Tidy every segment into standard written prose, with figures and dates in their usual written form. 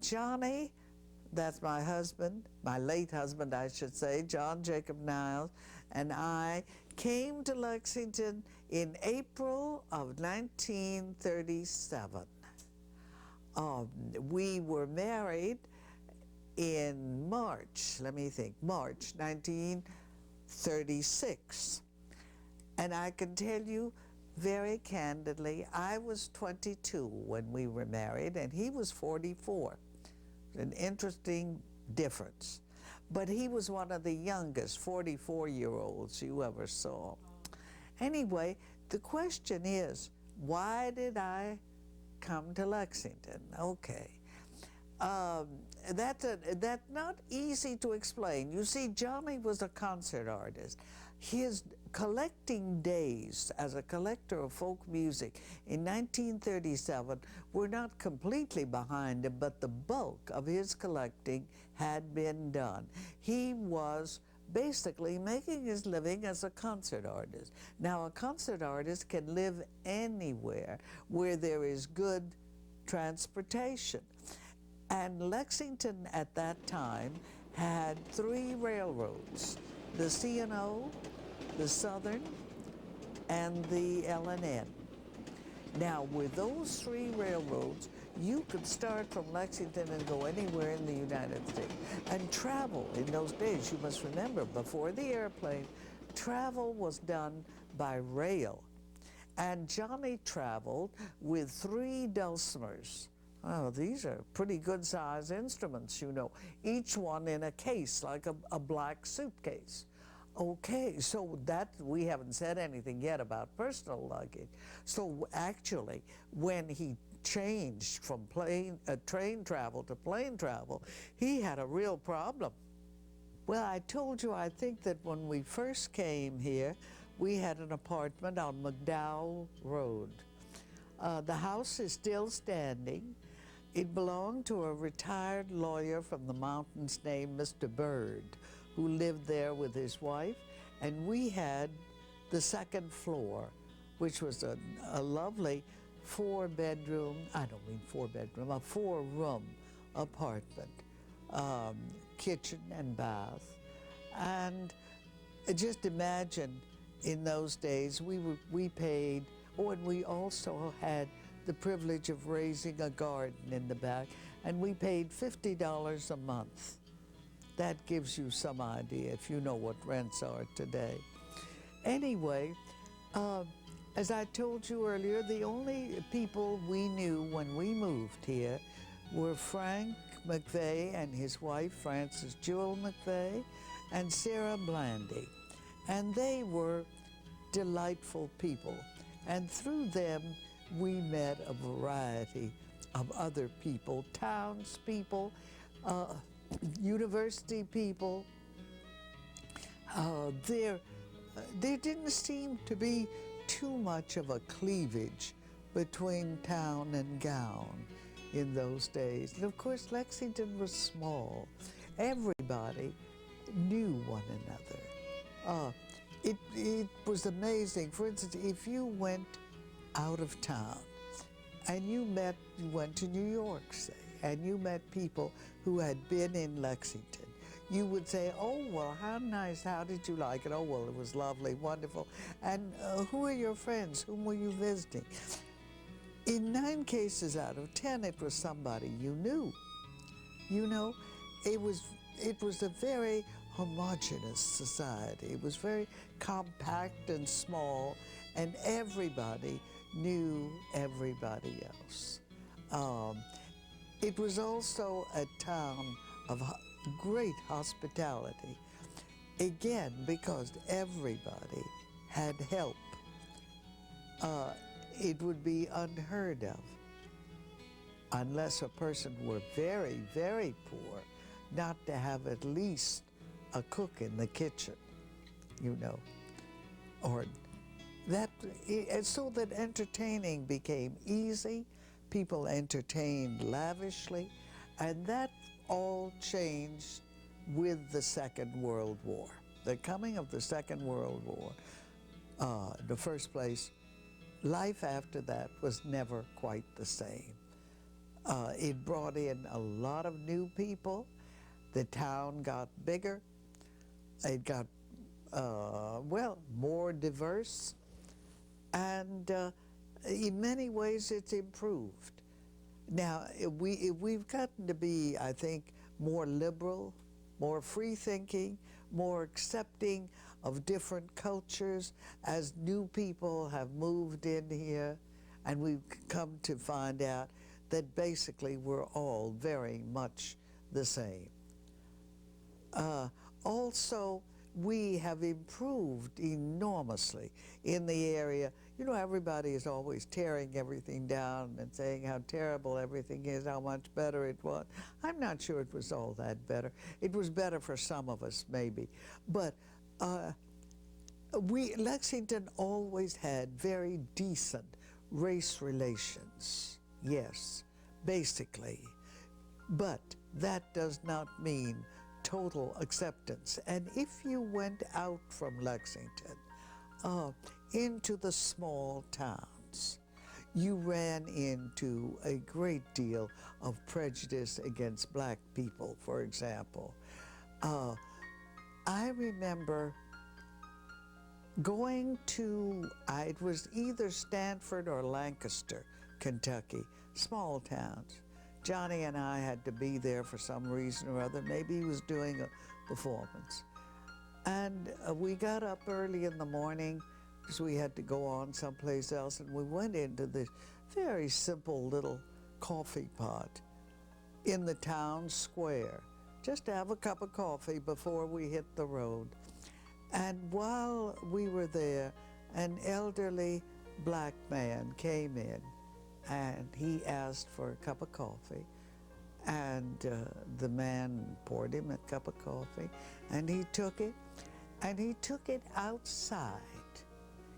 Johnny, that's my husband, my late husband, I should say, John Jacob Niles, and I came to Lexington in April of 1937. We were married in March, let me think, March 1936. And I can tell you very candidly, I was 22 when we were married, and he was 44. An interesting difference. But he was one of the youngest 44-year-olds you ever saw. Anyway, the question is, why did I come to Lexington? Okay. That's not easy to explain. You see, Johnny was a concert artist. His collecting days as a collector of folk music in 1937 were not completely behind him, but the bulk of his collecting had been done. He was basically making his living as a concert artist. Now, a concert artist can live anywhere where there is good transportation. And Lexington at that time had 3 railroads, the C&O, the Southern, and the L&N. Now, with those 3 railroads, you could start from Lexington and go anywhere in the United States. And travel in those days, you must remember, before the airplane, travel was done by rail. And Johnny traveled with 3 dulcimers. Oh, these are pretty good-sized instruments, you know, each one in a case, like a black suitcase. Okay, so that, we haven't said anything yet about personal luggage. So actually, when he changed from train travel to plane travel, he had a real problem. Well, I told you, I think that when we first came here, we had an apartment on McDowell Road. The house is still standing. It belonged to a retired lawyer from the mountains named Mr. Bird, who lived there with his wife, and we had the 2nd floor, which was a lovely 4-bedroom, I don't mean 4-bedroom, a 4-room apartment, kitchen and bath. And just imagine, in those days, we paid, oh, and we also had the privilege of raising a garden in the back, and we paid $50 a month. That gives you some idea if you know what rents are today. Anyway, as I told you earlier, the only people we knew when we moved here were Frank McVeigh and his wife, Frances Jewel McVeigh, and Sarah Blandy. And they were delightful people. And through them, we met a variety of other people, townspeople, university people. There didn't seem to be too much of a cleavage between town and gown in those days. And of course, Lexington was small. Everybody knew one another. It was amazing. For instance, if you went out of town and you went to New York, say, and you met people who had been in Lexington, you would say, oh, well, how nice, how did you like it? Oh, well, it was lovely, wonderful. And who are your friends? Whom were you visiting? In 9 cases out of 10, it was somebody you knew. You know, it was a very homogeneous society. It was very compact and small, and everybody knew everybody else. It was also a town of great hospitality, again, because everybody had help. It would be unheard of, unless a person were very, very poor, not to have at least a cook in the kitchen, you know, or that, so that entertaining became easy. People entertained lavishly, and that all changed with the Second World War. The coming of the Second World War, in the first place, life after that was never quite the same. It brought in a lot of new people. The town got bigger. It got, well, more diverse. And in many ways, it's improved. Now, we've gotten to be, I think, more liberal, more free-thinking, more accepting of different cultures as new people have moved in here, and we've come to find out that basically we're all very much the same. Also, we have improved enormously in the area. You know, everybody is always tearing everything down and saying how terrible everything is, how much better it was. I'm not sure it was all that better. It was better for some of us, maybe. But Lexington always had very decent race relations, yes, basically. But that does not mean total acceptance. And if you went out from Lexington into the small towns, you ran into a great deal of prejudice against black people, for example. I remember going to, it was either Stanford or Lancaster, Kentucky, small towns. Johnny and I had to be there for some reason or other. Maybe he was doing a performance. And we got up early in the morning because we had to go on someplace else, and we went into this very simple little coffee pot in the town square, just to have a cup of coffee before we hit the road. And while we were there, an elderly black man came in, and he asked for a cup of coffee, and the man poured him a cup of coffee, and he took it, and he took it outside.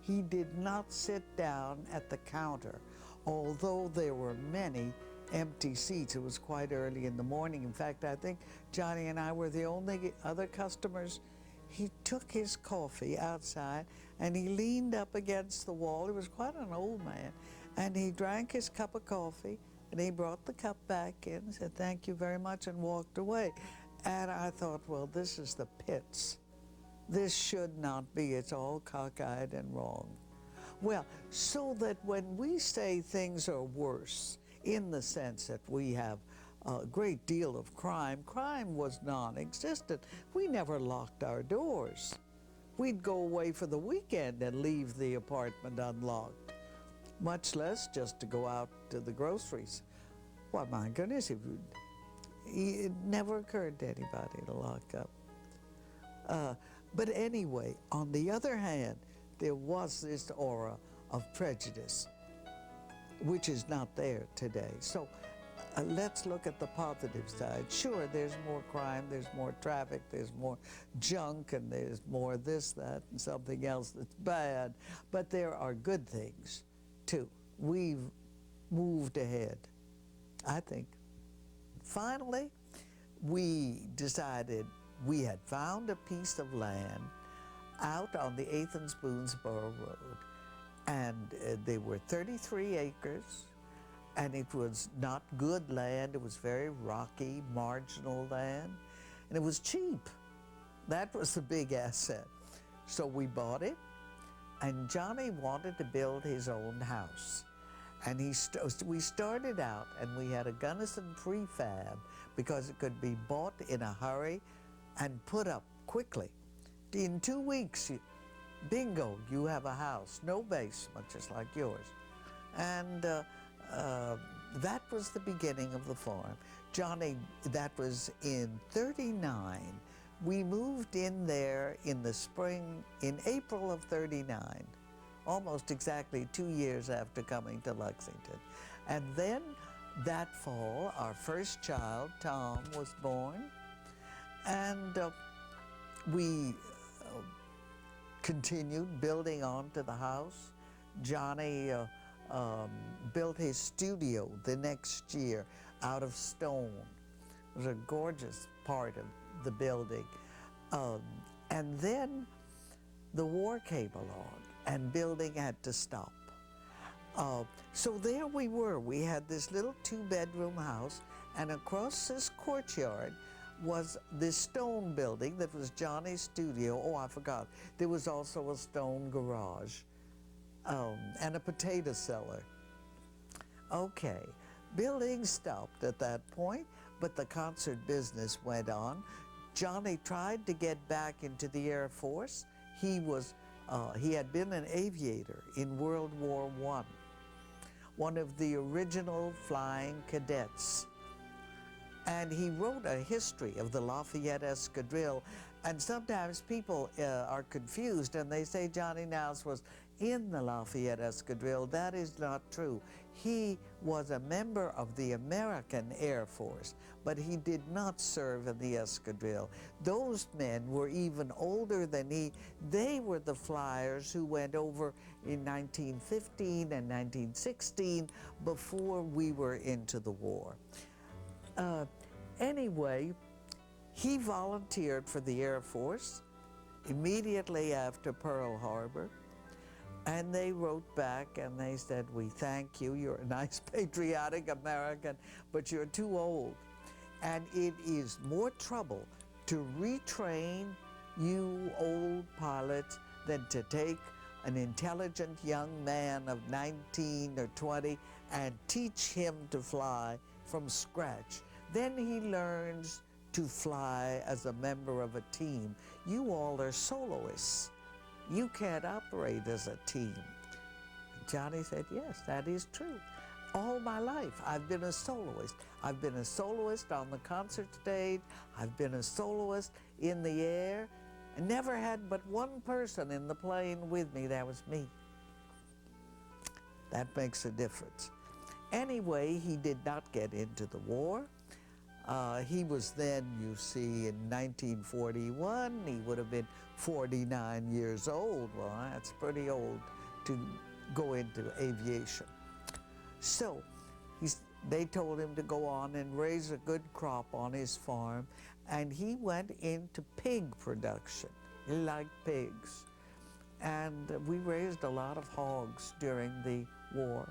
He did not sit down at the counter, although there were many empty seats. It was quite early in the morning. In fact, I think Johnny and I were the only other customers. He took his coffee outside, and he leaned up against the wall. He was quite an old man. And he drank his cup of coffee, and he brought the cup back in and said, "Thank you very much," and walked away. And I thought, well, this is the pits. This should not be. It's all cockeyed and wrong. Well, so that when we say things are worse, in the sense that we have a great deal of crime, crime was non-existent. We never locked our doors. We'd go away for the weekend and leave the apartment unlocked, much less just to go out to the groceries. Why, my goodness, it never occurred to anybody to lock up. But anyway, on the other hand, there was this aura of prejudice, which is not there today. So let's look at the positive side. Sure, there's more crime, there's more traffic, there's more junk, and there's more this, that, and something else that's bad. But there are good things, too. We've moved ahead, I think. Finally, we decided we had found a piece of land out on the Athens-Boonesboro Road, and they were 33 acres, and it was not good land. It was very rocky, marginal land, and it was cheap. That was the big asset. So we bought it, and Johnny wanted to build his own house. And we started out, and we had a Gunnison prefab because it could be bought in a hurry and put up quickly. In 2 weeks, bingo, you have a house, no basement, just like yours. And that was the beginning of the farm. Johnny, that was in '39. We moved in there in the spring, in April of '39, almost exactly 2 years after coming to Lexington. And then that fall, our first child, Tom, was born. And we continued building onto the house. Johnny built his studio the next year out of stone. It was a gorgeous part of the building. And then the war came along, and building had to stop. So there we were. We had this little two-bedroom house, and across this courtyard was this stone building that was Johnny's studio. Oh, I forgot. There was also a stone garage and a potato cellar. Okay, building stopped at that point, but the concert business went on. Johnny tried to get back into the Air Force. He had been an aviator in World War I, one of the original flying cadets. And he wrote a history of the Lafayette Escadrille. And sometimes people are confused and they say Johnny Niles was in the Lafayette Escadrille. That is not true. He was a member of the American Air Force, but he did not serve in the Escadrille. Those men were even older than he. They were the flyers who went over in 1915 and 1916 before we were into the war. Anyway, he volunteered for the Air Force immediately after Pearl Harbor. And they wrote back and they said, "We thank you. You're a nice patriotic American, but you're too old. And it is more trouble to retrain you old pilots than to take an intelligent young man of 19 or 20 and teach him to fly from scratch. Then he learns to fly as a member of a team. You all are soloists. You can't operate as a team." Johnny said, "Yes, that is true. All my life, I've been a soloist. I've been a soloist on the concert stage. I've been a soloist in the air. I never had but one person in the plane with me. That was me." That makes a difference. Anyway, he did not get into the war. He was then, you see, in 1941, he would have been 49 years old. Well, that's pretty old to go into aviation. So they told him to go on and raise a good crop on his farm, and he went into pig production. He liked pigs. And we raised a lot of hogs during the war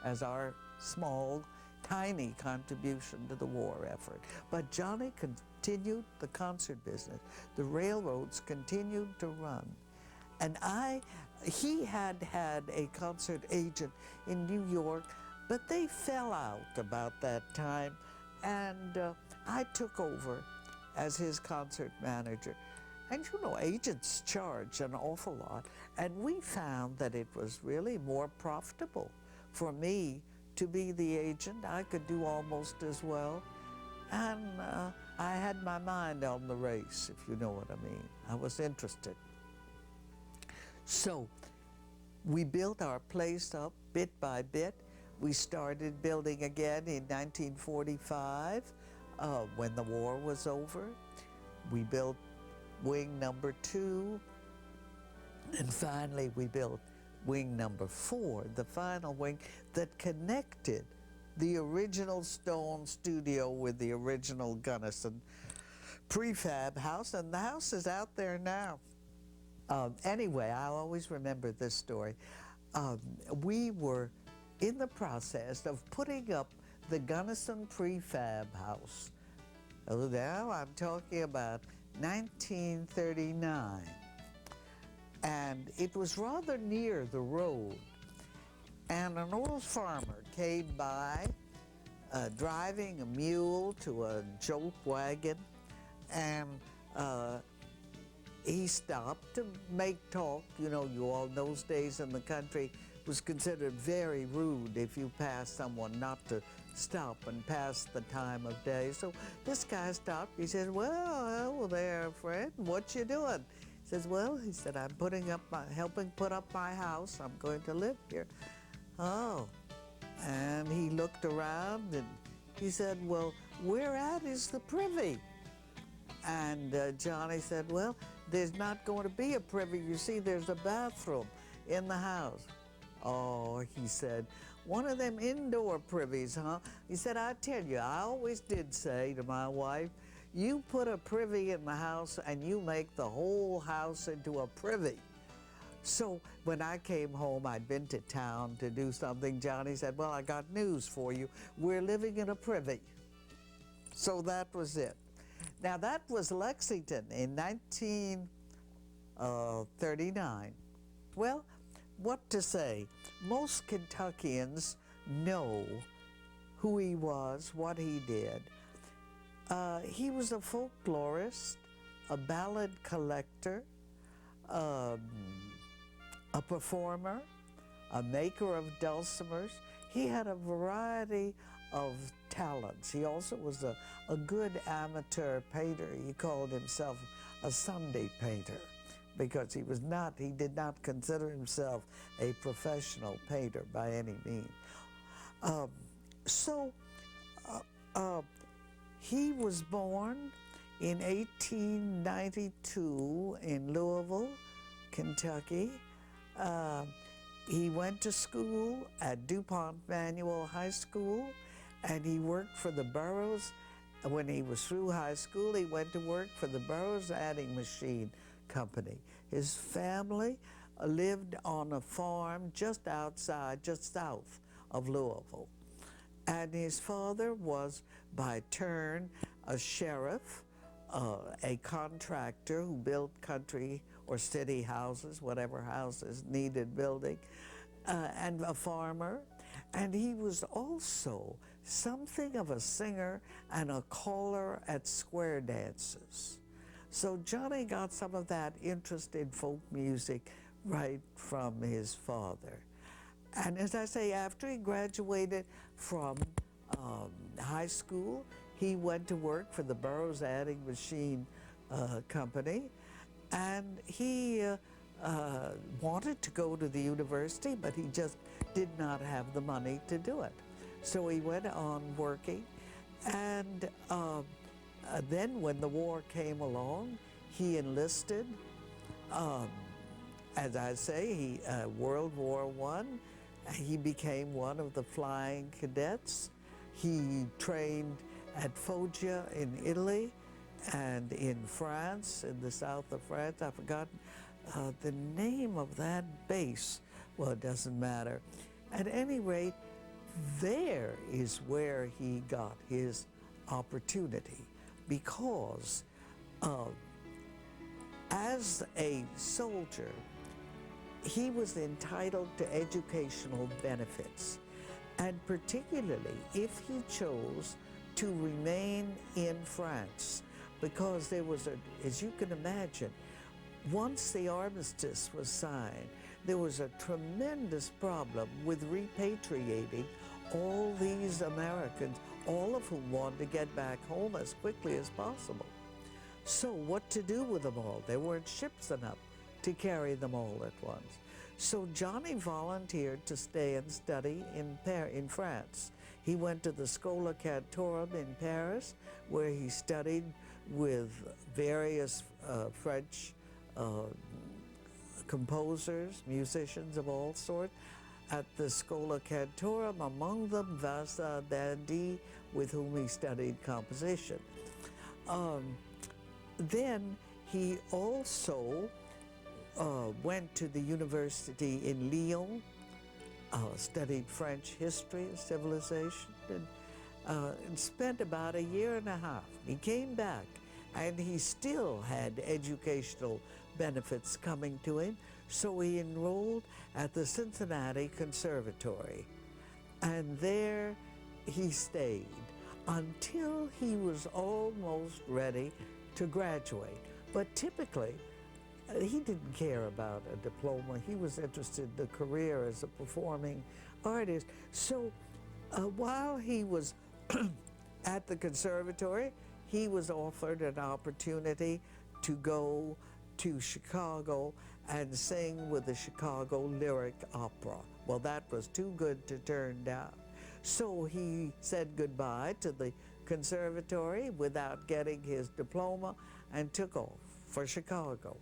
as our small, tiny contribution to the war effort. But Johnny continued the concert business. The railroads continued to run. And he had a concert agent in New York, but they fell out about that time, and I took over as his concert manager. And you know, agents charge an awful lot, and we found that it was really more profitable for me to be the agent. I could do almost as well, and I had my mind on the race, if you know what I mean. I was interested. So we built our place up bit by bit. We started building again in 1945 when the war was over. We built wing number 2, and finally we built wing number 4, the final wing that connected the original stone studio with the original Gunnison prefab house, and the house is out there now. Anyway, I'll always remember this story. We were in the process of putting up the Gunnison prefab house. Now I'm talking about 1939. And it was rather near the road. And an old farmer came by, driving a mule to a jolt wagon, and he stopped to make talk. You know, those days in the country, it was considered very rude if you passed someone not to stop and pass the time of day. So this guy stopped. He said, "Well, hello there, friend. What you doing?" He says, "Well," he said, "I'm helping put up my house. I'm going to live here." Oh, and he looked around and he said, "Well, where at is the privy?" And Johnny said, "Well, there's not going to be a privy. You see, there's a bathroom in the house." "Oh," he said, "one of them indoor privies, huh?" He said, "I tell you, I always did say to my wife, you put a privy in the house and you make the whole house into a privy." So when I came home, I'd been to town to do something. Johnny said, well, I got news for you. We're living in a privy. So that was it. Now that was Lexington in 1939. Well, what to say? Most Kentuckians know who he was, what he did. He was a folklorist, a ballad collector, a performer, a maker of dulcimers. He had a variety of talents. He also was a good amateur painter. He called himself a Sunday painter because he did not consider himself a professional painter by any means. He was born in 1892 in Louisville, Kentucky. He went to school at DuPont Manual High School, and he worked for the Burroughs. When he was through high school, he went to work for the Burroughs Adding Machine Company. His family lived on a farm just south of Louisville. And his father was, by turn, a sheriff, a contractor who built country or city houses, whatever houses needed building, and a farmer. And he was also something of a singer and a caller at square dances. So Johnny got some of that interest in folk music right from his father. And as I say, after he graduated from high school, he went to work for the Burroughs Adding Machine Company, and he wanted to go to the university, but he just did not have the money to do it. So he went on working, and then when the war came along, he enlisted. As I say, World War I, he became one of the flying cadets. He trained at Foggia in Italy and in France, in the south of France. I've forgotten the name of that base. Well, it doesn't matter. At any rate, there is where he got his opportunity, because as a soldier, he was entitled to educational benefits, and particularly if he chose to remain in France, because there was as you can imagine, once the armistice was signed, there was a tremendous problem with repatriating all these Americans, all of whom wanted to get back home as quickly as possible. So what to do with them all? There weren't ships enough to carry them all at once. So Johnny volunteered to stay and study in France. He went to the Schola Cantorum in Paris, where he studied with various French composers, musicians of all sorts. At the Schola Cantorum, among them Vincent d'Indy, with whom he studied composition. Then he also went to the university in Lyon, studied French history and civilization, and spent about a year and a half. He came back, and he still had educational benefits coming to him, so he enrolled at the Cincinnati Conservatory. And there he stayed until he was almost ready to graduate. But typically, he didn't care about a diploma. He was interested in a career as a performing artist. So while he was at the conservatory, he was offered an opportunity to go to Chicago and sing with the Chicago Lyric Opera. Well, that was too good to turn down. So he said goodbye to the conservatory without getting his diploma and took off for Chicago.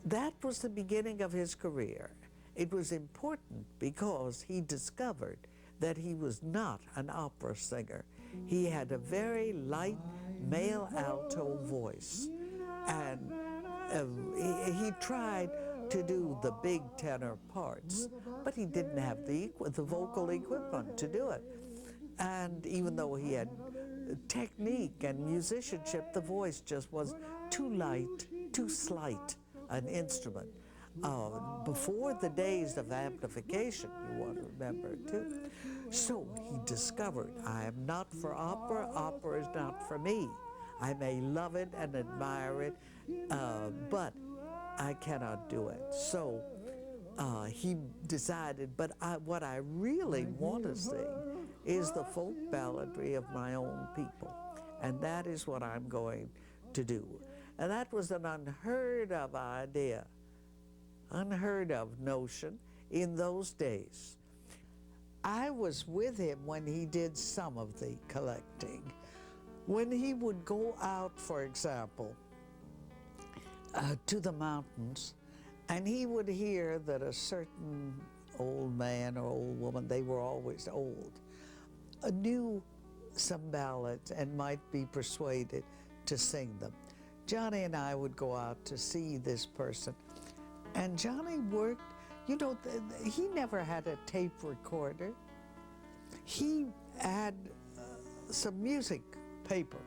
That was the beginning of his career. It was important because he discovered that he was not an opera singer. He had a very light male alto voice, and he tried to do the big tenor parts, but he didn't have the vocal equipment to do it. And even though he had technique and musicianship, the voice just was too light, too slight an instrument. Before the days of amplification, you want to remember too. So he discovered, I am not for opera, opera is not for me. I may love it and admire it, but I cannot do it. So he decided, but what I really want to sing is the folk balladry of my own people. And that is what I'm going to do. And that was an unheard of idea, unheard of notion in those days. I was with him when he did some of the collecting. When he would go out, for example, to the mountains, and he would hear that a certain old man or old woman, they were always old, knew some ballads and might be persuaded to sing them. Johnny and I would go out to see this person, and Johnny worked, you know, he never had a tape recorder. He had some music paper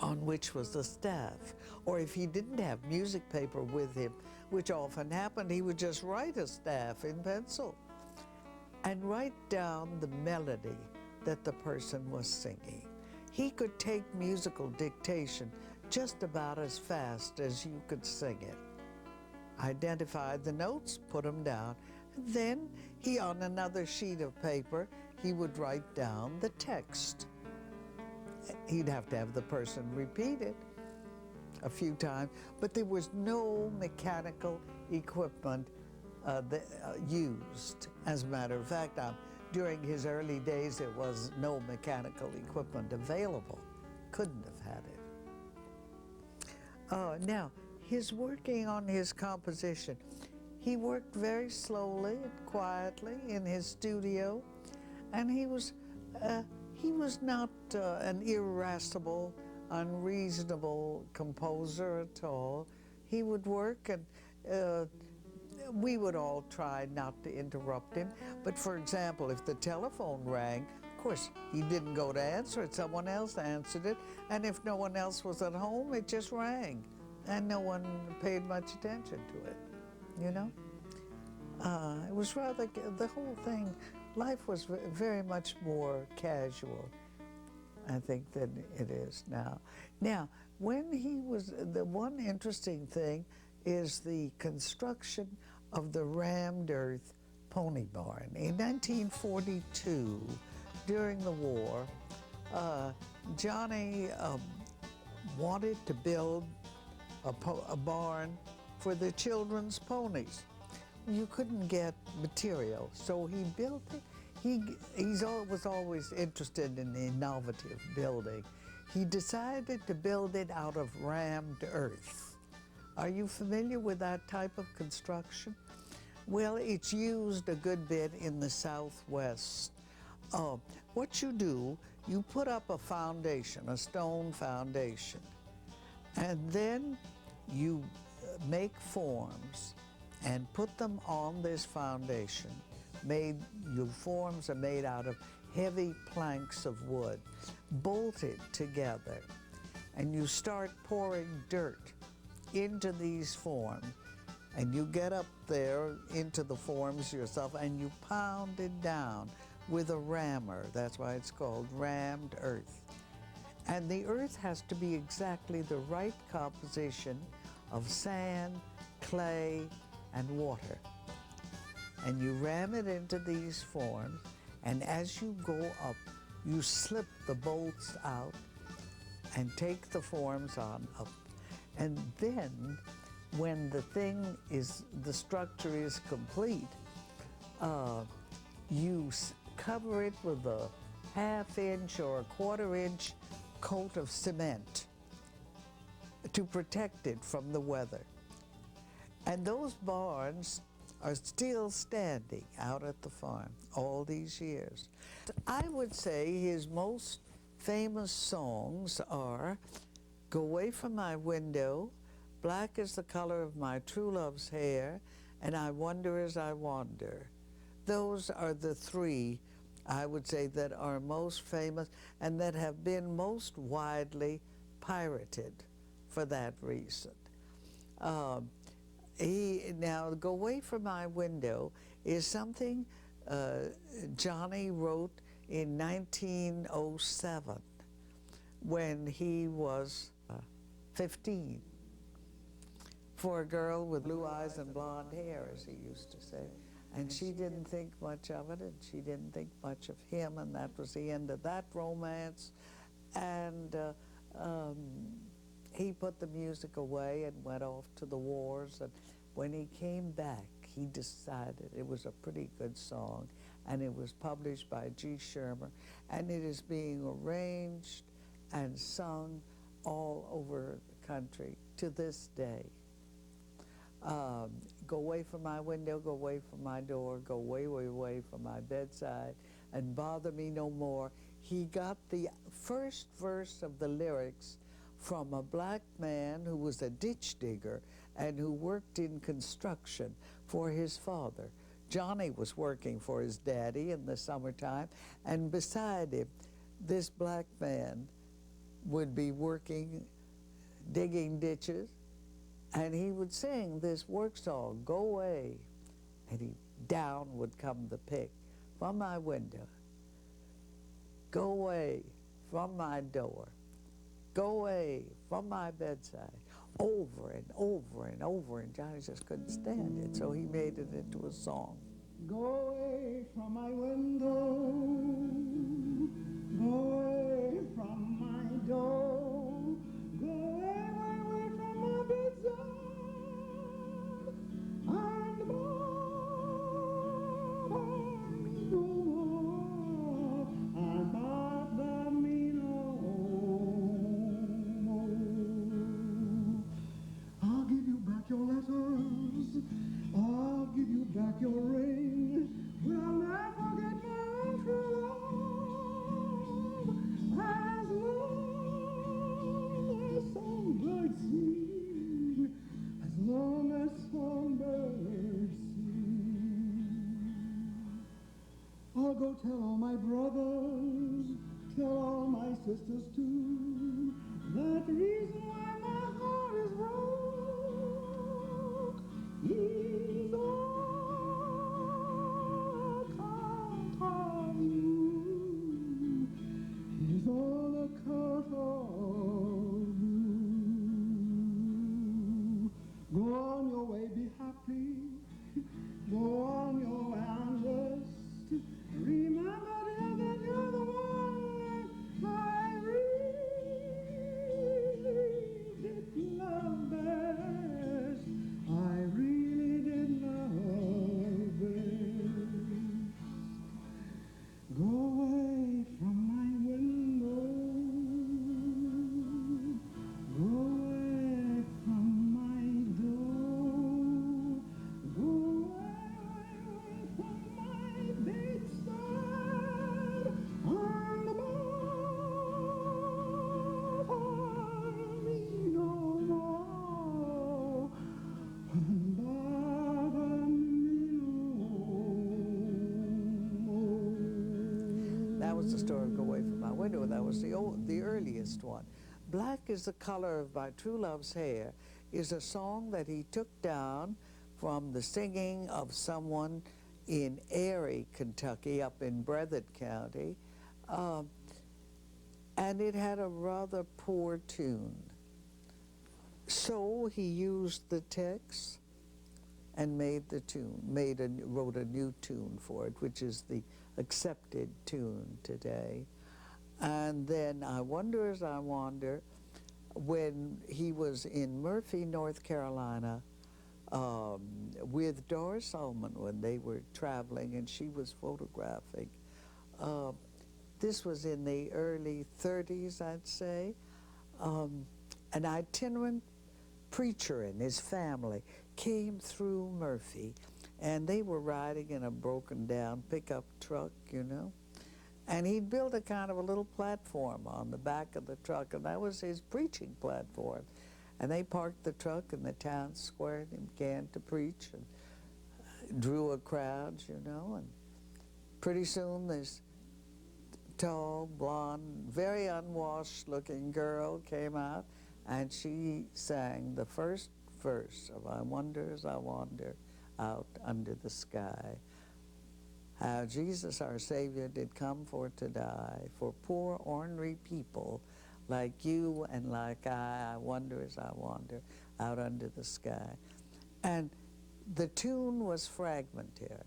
on which was the staff. Or if he didn't have music paper with him, which often happened, he would just write a staff in pencil and write down the melody that the person was singing. He could take musical dictation just about as fast as you could sing it. Identified the notes, put them down, and then he, on another sheet of paper, he would write down the text. He'd have to have the person repeat it a few times, but there was no mechanical equipment used. As a matter of fact, during his early days, there was no mechanical equipment available. Couldn't have had it. Now, his working on his composition, he worked very slowly and quietly in his studio, and he was not an irascible, unreasonable composer at all. He would work, and we would all try not to interrupt him. But for example, if the telephone rang, of course, he didn't go to answer it, someone else answered it, and if no one else was at home, it just rang, and no one paid much attention to it, you know? It was rather, the whole thing, life was very much more casual, I think, than it is now. Now, when he was, the one interesting thing is the construction of the rammed earth pony barn. In 1942, during the war, Johnny wanted to build a barn for the children's ponies. You couldn't get material, so he built it. He was always interested in the innovative building. He decided to build it out of rammed earth. Are you familiar with that type of construction? Well, it's used a good bit in the Southwest. What you do, you put up a foundation, a stone foundation, and then you make forms and put them on this foundation. Your forms are made out of heavy planks of wood, bolted together, and you start pouring dirt into these forms, and you get up there into the forms yourself, and you pound it down with a rammer. That's why it's called rammed earth. And the earth has to be exactly the right composition of sand, clay, and water. And you ram it into these forms, and as you go up, you slip the bolts out and take the forms on up. And then, when the structure is complete, you cover it with a half-inch or a quarter-inch coat of cement to protect it from the weather. And those barns are still standing out at the farm all these years. I would say his most famous songs are Go Away From My Window, Black is the color of my true love's hair, and I wonder as I wander. Those are the three, I would say, that are most famous and that have been most widely pirated for that reason. Now, Go Away From My Window is something Johnny wrote in 1907 when he was 15, for a girl with blue eyes and blonde hair, as he used to say. And she didn't think much of it, and she didn't think much of him, and that was the end of that romance. And he put the music away and went off to the wars. And when he came back, he decided it was a pretty good song, and it was published by G. Shermer, and it is being arranged and sung all over the country to this day. Go away from my window, go away from my door, go way, way, way from my bedside, and bother me no more. He got the first verse of the lyrics from a black man who was a ditch digger and who worked in construction for his father. Johnny was working for his daddy in the summertime, and beside him, this black man would be working, digging ditches, and he would sing this work song, Go Away, and down would come the pick from my window. Go away from my door. Go away from my bedside. Over and over and over, and Johnny just couldn't stand it, so he made it into a song. Go away from my window, go away from my door, go away, away from my bedside, and bother me no more, and bother me no more. I'll give you back your letters, I'll give you back your ring, but I'll never get my true love as long as songbirds sing, as long as songbirds sing. I'll go tell all my brothers, tell all my sisters too, that the reason why my heart is broke is all account of you, is all account of you. Go on your way, be happy, go on your way and rest. Remember, dear, that you're the one I really did love best. I really did love best. Go away from my window. Go away from my door. Go away from my bedside. And bother me no more. And bother me no more. That was the story of Go Away From My Window. That was the earliest one. Black is the color of my true love's hair is a song that he took down from the singing of someone in Erie, Kentucky, up in Breathitt County, and it had a rather poor tune. So he used the text and made the tune, wrote a new tune for it, which is the accepted tune today. And then I Wonder As I Wander, when he was in Murphy, North Carolina, with Doris Ullman when they were traveling and she was photographing. This was in the early 30s, I'd say. An itinerant preacher and his family came through Murphy, and they were riding in a broken down pickup truck, you know. And he'd built a kind of a little platform on the back of the truck, and that was his preaching platform. And they parked the truck in the town square and he began to preach and drew a crowd, you know. And pretty soon this tall, blonde, very unwashed-looking girl came out, and she sang the first verse of I Wonder as I Wander Out Under the Sky. How Jesus our Savior did come for to die, for poor ornery people like you and like I wonder as I wander out under the sky. And the tune was fragmentary,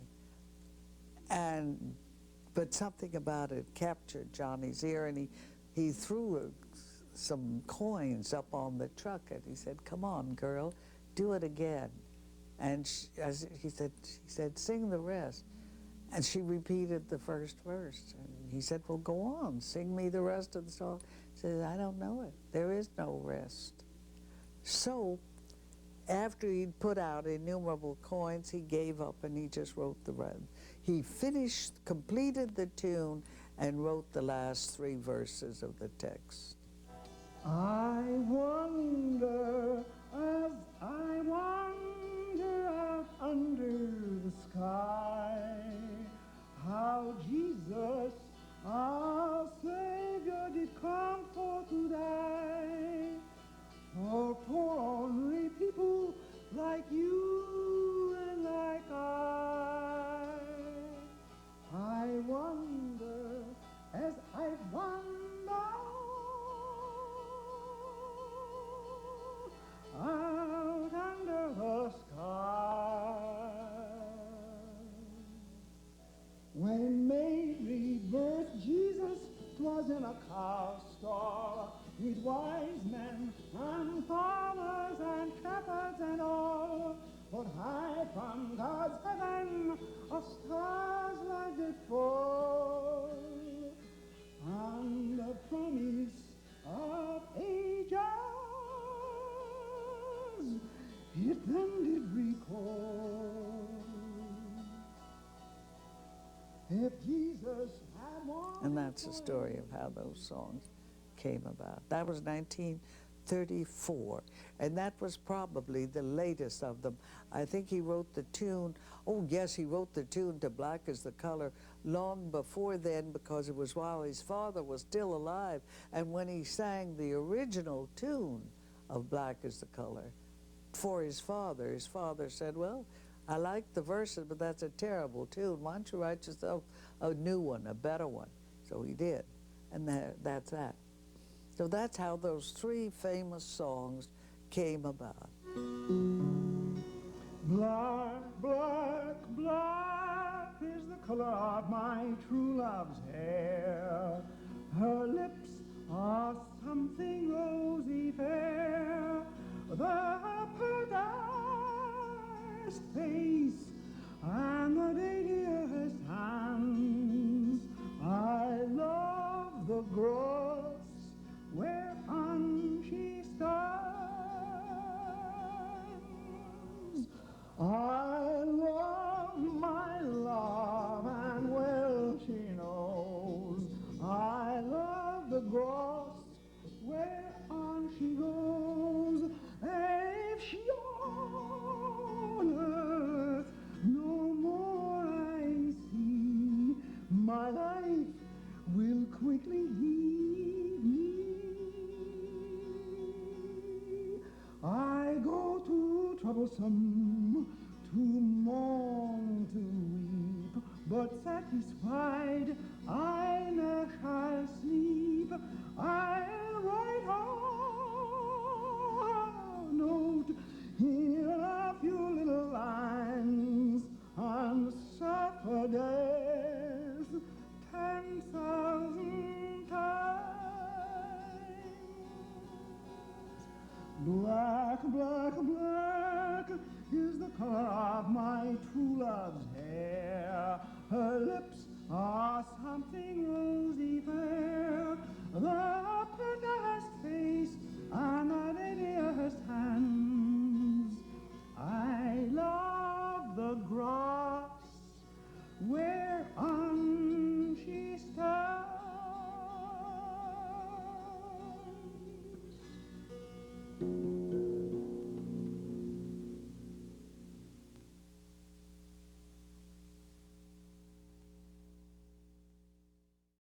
but something about it captured Johnny's ear, and he threw some coins up on the truck, and he said, "Come on, girl, do it again." And he said, "Sing the rest." And she repeated the first verse. And he said, "Well, go on, sing me the rest of the song." She said, "I don't know it. There is no rest." So after he'd put out innumerable coins, he gave up and he just wrote the rest. He completed the tune and wrote the last 3 verses of the text. I wonder as I wander out under the sky, how Jesus, our Savior, did come for to die, for poor ornery people like you and like I wonder as I wander out under the sky. When Mary birthed Jesus, 'twas in a cow stall, with wise men and farmers and shepherds and all. But high from God's heaven a star's light did fall, and the promise of ages it then did recall. If Jesus had wanted, And that's the story of how those songs came about. That was 1934, and that was probably the latest of them. I think he wrote the tune, oh yes, he wrote the tune to Black is the Color long before then, because it was while his father was still alive. And when he sang the original tune of Black is the Color for his father said, "Well, I like the verses, but that's a terrible tune. Why don't you write yourself a new one, a better one?" So he did, and that's that. So that's how those 3 famous songs came about. Black, black, black is the color of my true love's hair. Her lips are something rosy fair. The prettiest face and the daintiest hands. I love the grass whereon she stands. I love my love, and well she knows. I love the grass whereon she goes. If she on earth no more I see, my life will quickly leave me. I go to troublesome, to mourn, to weep, but satisfied I ne'er shall sleep. I'll write a note in a few little lines and suffer death 10,000 times. Black, black, black is the color of my true love's hair. Her lips are something rosy fair. The